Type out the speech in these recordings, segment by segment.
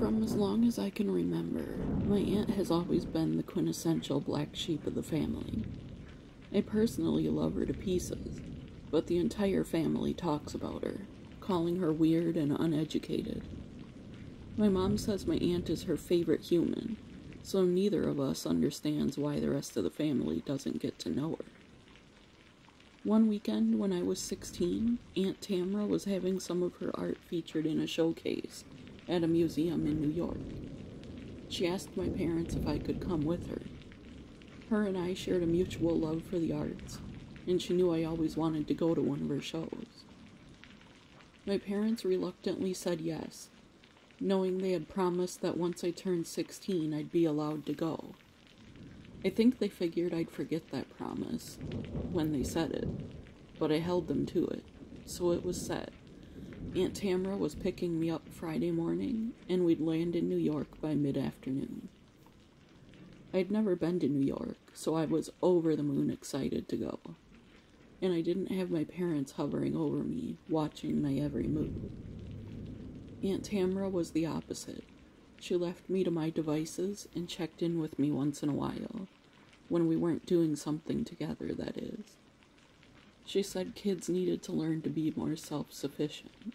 From as long as I can remember, my aunt has always been the quintessential black sheep of the family. I personally love her to pieces, but the entire family talks about her, calling her weird and uneducated. My mom says my aunt is her favorite human, so neither of us understands why the rest of the family doesn't get to know her. One weekend when I was 16, Aunt Tamra was having some of her art featured in a showcase at a museum in New York. She asked my parents if I could come with her. Her and I shared a mutual love for the arts, and she knew I always wanted to go to one of her shows. My parents reluctantly said yes, knowing they had promised that once I turned 16 I'd be allowed to go. I think they figured I'd forget that promise when they said it, but I held them to it, so it was set. Aunt Tamra was picking me up Friday morning, and we'd land in New York by mid-afternoon. I'd never been to New York, so I was over the moon excited to go, and I didn't have my parents hovering over me, watching my every move. Aunt Tamra was the opposite. She left me to my devices and checked in with me once in a while, when we weren't doing something together, that is. She said kids needed to learn to be more self-sufficient.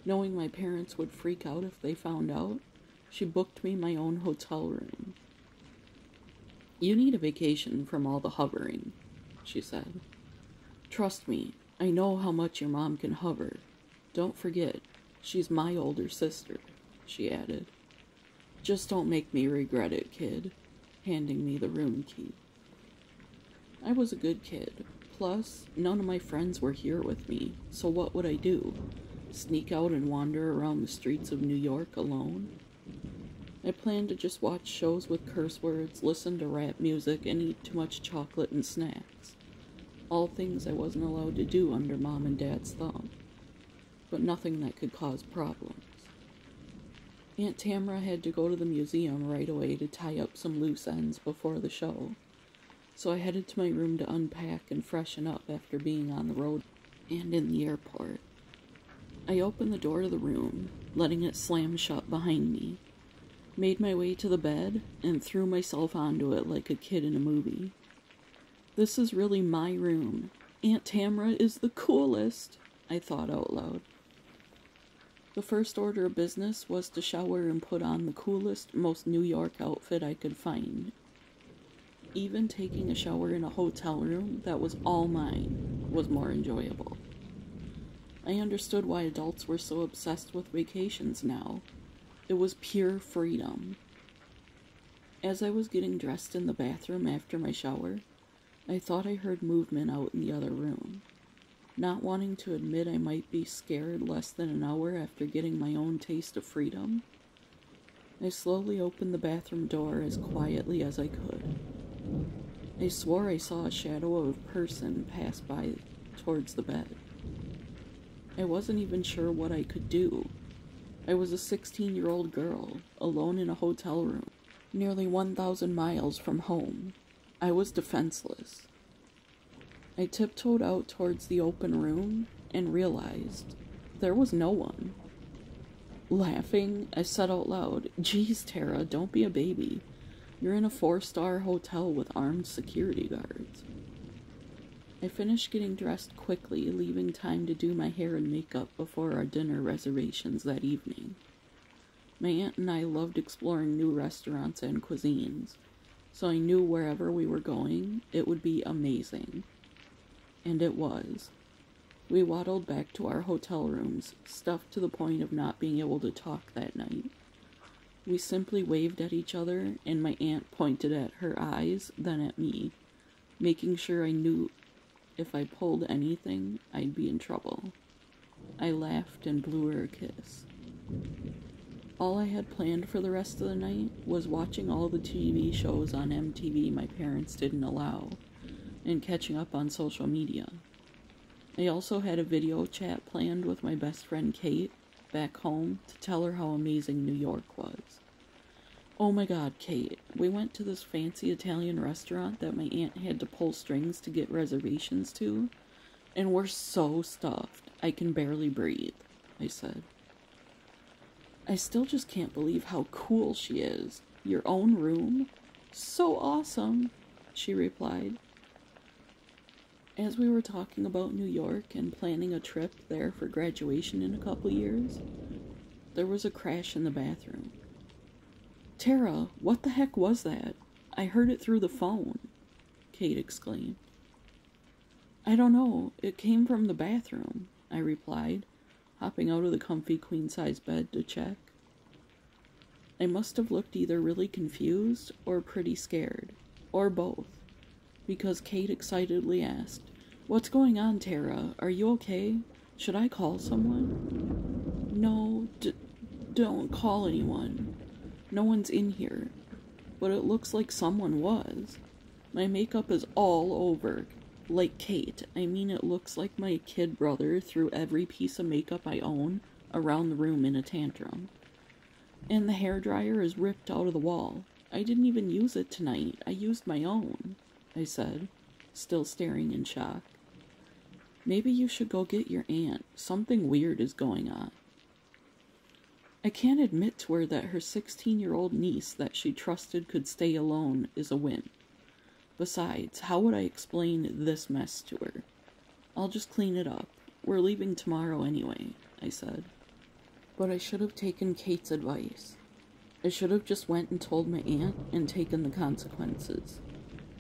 Knowing my parents would freak out if they found out, she booked me my own hotel room. "You need a vacation from all the hovering," she said. "Trust me, I know how much your mom can hover. Don't forget, she's my older sister," she added. "Just don't make me regret it, kid," handing me the room key. I was a good kid. Plus, none of my friends were here with me, so what would I do? Sneak out and wander around the streets of New York alone? I planned to just watch shows with curse words, listen to rap music, and eat too much chocolate and snacks. All things I wasn't allowed to do under Mom and Dad's thumb, but nothing that could cause problems. Aunt Tamra had to go to the museum right away to tie up some loose ends before the show, so I headed to my room to unpack and freshen up after being on the road and in the airport. I opened the door to the room, letting it slam shut behind me, made my way to the bed, and threw myself onto it like a kid in a movie. This is really my room. Aunt Tamra is the coolest, I thought out loud. The first order of business was to shower and put on the coolest, most New York outfit I could find. Even taking a shower in a hotel room that was all mine was more enjoyable. I understood why adults were so obsessed with vacations now. It was pure freedom. As I was getting dressed in the bathroom after my shower, I thought I heard movement out in the other room. Not wanting to admit I might be scared less than an hour after getting my own taste of freedom, I slowly opened the bathroom door as quietly as I could. I swore I saw a shadow of a person pass by towards the bed. I wasn't even sure what I could do. I was a 16-year-old girl, alone in a hotel room, nearly 1,000 miles from home. I was defenseless. I tiptoed out towards the open room and realized there was no one. Laughing, I said out loud, "Geez, Tera, don't be a baby. You're in a 4-star hotel with armed security guards." I finished getting dressed quickly, leaving time to do my hair and makeup before our dinner reservations that evening. My aunt and I loved exploring new restaurants and cuisines, so I knew wherever we were going, it would be amazing. And it was. We waddled back to our hotel rooms, stuffed to the point of not being able to talk that night. We simply waved at each other, and my aunt pointed at her eyes, then at me, making sure I knew if I pulled anything, I'd be in trouble. I laughed and blew her a kiss. All I had planned for the rest of the night was watching all the TV shows on MTV my parents didn't allow, and catching up on social media. I also had a video chat planned with my best friend Kate back home to tell her how amazing New York was. Oh my god, Kate, we went to this fancy Italian restaurant that my aunt had to pull strings to get reservations to, and we're so stuffed I can barely breathe, I said. I still just can't believe how cool she is. Your own room? So awesome, she replied. As we were talking about New York and planning a trip there for graduation in a couple years, there was a crash in the bathroom. Tera, what the heck was that? I heard it through the phone, Kate exclaimed. I don't know. It came from the bathroom, I replied, hopping out of the comfy queen-size bed to check. I must have looked either really confused or pretty scared, or both, because Kate excitedly asked, What's going on, Tera? Are you okay? Should I call someone? No, don't call anyone. No one's in here, but it looks like someone was. My makeup is all over. Like Kate, I mean it looks like my kid brother threw every piece of makeup I own around the room in a tantrum. And the hairdryer is ripped out of the wall. I didn't even use it tonight. I used my own, I said, still staring in shock. Maybe you should go get your aunt. Something weird is going on. I can't admit to her that her 16-year-old niece that she trusted could stay alone is a wimp. Besides, how would I explain this mess to her? I'll just clean it up. We're leaving tomorrow anyway, I said. But I should have taken Kate's advice. I should have just went and told my aunt and taken the consequences,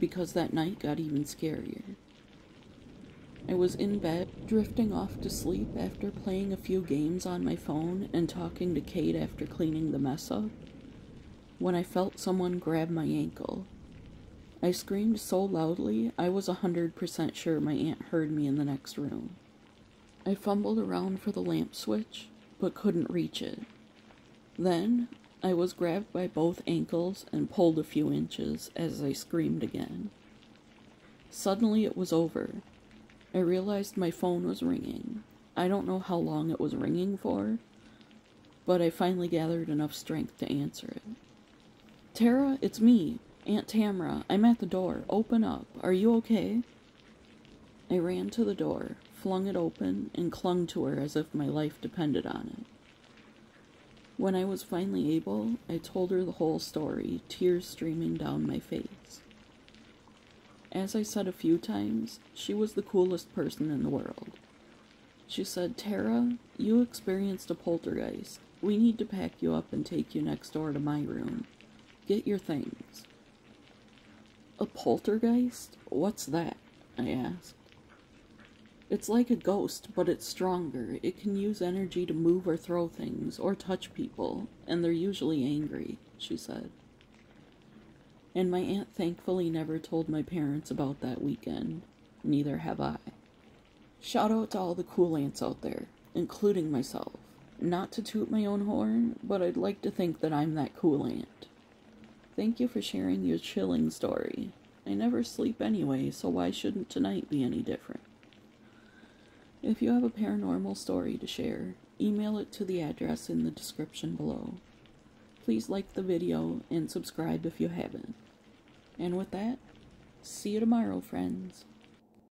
because that night got even scarier. I was in bed, drifting off to sleep after playing a few games on my phone and talking to Kate after cleaning the mess up, when I felt someone grab my ankle. I screamed so loudly, I was 100% sure my aunt heard me in the next room. I fumbled around for the lamp switch, but couldn't reach it. Then, I was grabbed by both ankles and pulled a few inches as I screamed again. Suddenly it was over. I realized my phone was ringing. I don't know how long it was ringing for, but I finally gathered enough strength to answer it. Tera, it's me, Aunt Tamra. I'm at the door. Open up. Are you okay? I ran to the door, flung it open, and clung to her as if my life depended on it. When I was finally able, I told her the whole story, tears streaming down my face. As I said a few times, she was the coolest person in the world. She said, Tera, you experienced a poltergeist. We need to pack you up and take you next door to my room. Get your things. A poltergeist? What's that? I asked. It's like a ghost, but it's stronger. It can use energy to move or throw things, or touch people, and they're usually angry, she said. And my aunt thankfully never told my parents about that weekend. Neither have I. Shout out to all the cool aunts out there, including myself. Not to toot my own horn, but I'd like to think that I'm that cool aunt. Thank you for sharing your chilling story. I never sleep anyway, so why shouldn't tonight be any different? If you have a paranormal story to share, email it to the address in the description below. Please like the video and subscribe if you haven't. And with that, see you tomorrow, friends.